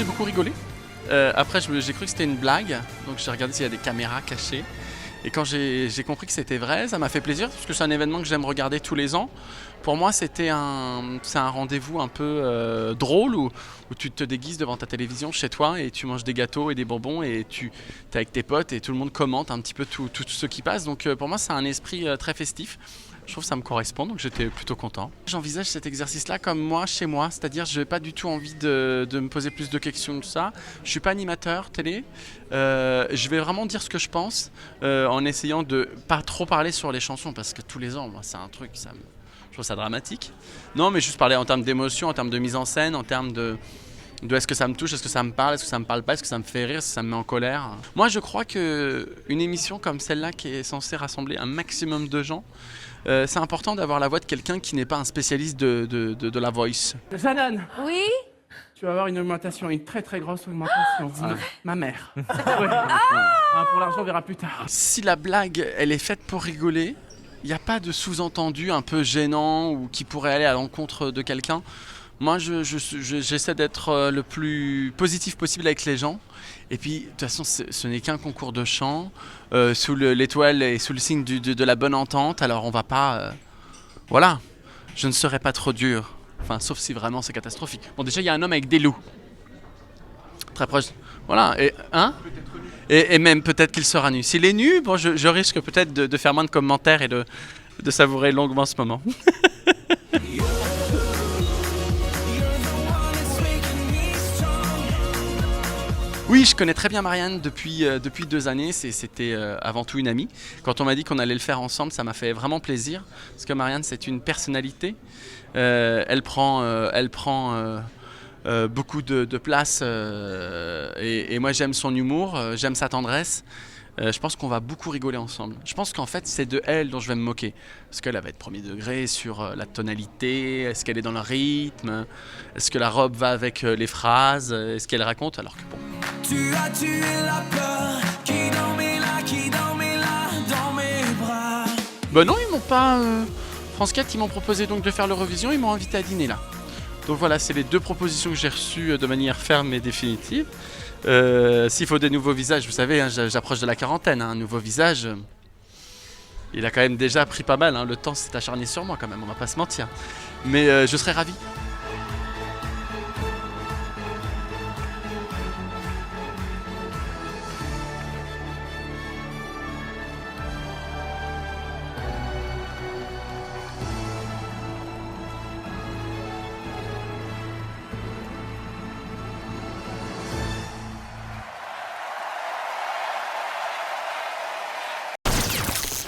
beaucoup rigolé. Après, j'ai cru que c'était une blague, donc j'ai regardé s'il y a des caméras cachées. Et quand j'ai compris que c'était vrai, ça m'a fait plaisir, parce que c'est un événement que j'aime regarder tous les ans. Pour moi, c'est un rendez-vous un peu drôle, où tu te déguises devant ta télévision chez toi, et tu manges des gâteaux et des bonbons, et tu es avec tes potes, et tout le monde commente un petit peu tout ce qui passe. Donc pour moi, c'est un esprit très festif. Je trouve que ça me correspond, donc j'étais plutôt content. J'envisage cet exercice-là comme moi, chez moi, c'est-à-dire je n'ai pas du tout envie de me poser plus de questions que ça. Je ne suis pas animateur télé, je vais vraiment dire ce que je pense, en essayant de pas trop parler sur les chansons, parce que tous les ans, moi, c'est un truc, je trouve ça dramatique. Non, mais juste parler en termes d'émotion, en termes de mise en scène, en termes de est-ce que ça me touche, est-ce que ça me parle, est-ce que ça me parle pas, est-ce que ça me fait rire, est-ce que ça me met en colère. Moi, je crois qu'une émission comme celle-là, qui est censée rassembler un maximum de gens, c'est important d'avoir la voix de quelqu'un qui n'est pas un spécialiste de la voice. Shannon, Oui? tu vas avoir une augmentation, une très très grosse augmentation. Ma mère. Ouais. Pour l'argent, on verra plus tard. Si la blague, elle est faite pour rigoler, il n'y a pas de sous-entendu un peu gênant ou qui pourrait aller à l'encontre de quelqu'un. Moi, j'essaie d'être le plus positif possible avec les gens. Et puis, de toute façon, ce n'est qu'un concours de chant, sous l'étoile et sous le signe de la bonne entente. Alors, on va pas... voilà, je ne serai pas trop dur. Enfin, sauf si vraiment c'est catastrophique. Bon, déjà, il y a un homme avec des loups. Très proche. Voilà, et même peut-être qu'il sera nu. S'il est nu, bon, je risque peut-être de faire moins de commentaires et de savourer longuement ce moment. Oui, je connais très bien Marianne depuis 2 années. C'était avant tout une amie. Quand on m'a dit qu'on allait le faire ensemble, ça m'a fait vraiment plaisir. Parce que Marianne, c'est une personnalité. Elle prend beaucoup de place. Et moi, j'aime son humour, j'aime sa tendresse. Je pense qu'on va beaucoup rigoler ensemble. Je pense qu'en fait, c'est de elle dont je vais me moquer. Parce qu'elle va être premier degré sur la tonalité, est-ce qu'elle est dans le rythme, est-ce que la robe va avec les phrases, est-ce qu'elle raconte, alors que bon. Tu as tué la peur qui dormait là, dans mes bras. Ben non, ils m'ont pas... France 4, ils m'ont proposé donc de faire l'Eurovision, ils m'ont invité à dîner là. Donc voilà, c'est les 2 propositions que j'ai reçues de manière ferme et définitive. S'il faut des nouveaux visages, vous savez, hein, j'approche de la quarantaine, hein, un nouveau visage, il a quand même déjà pris pas mal, hein, le temps s'est acharné sur moi quand même, on va pas se mentir. Mais je serais ravi.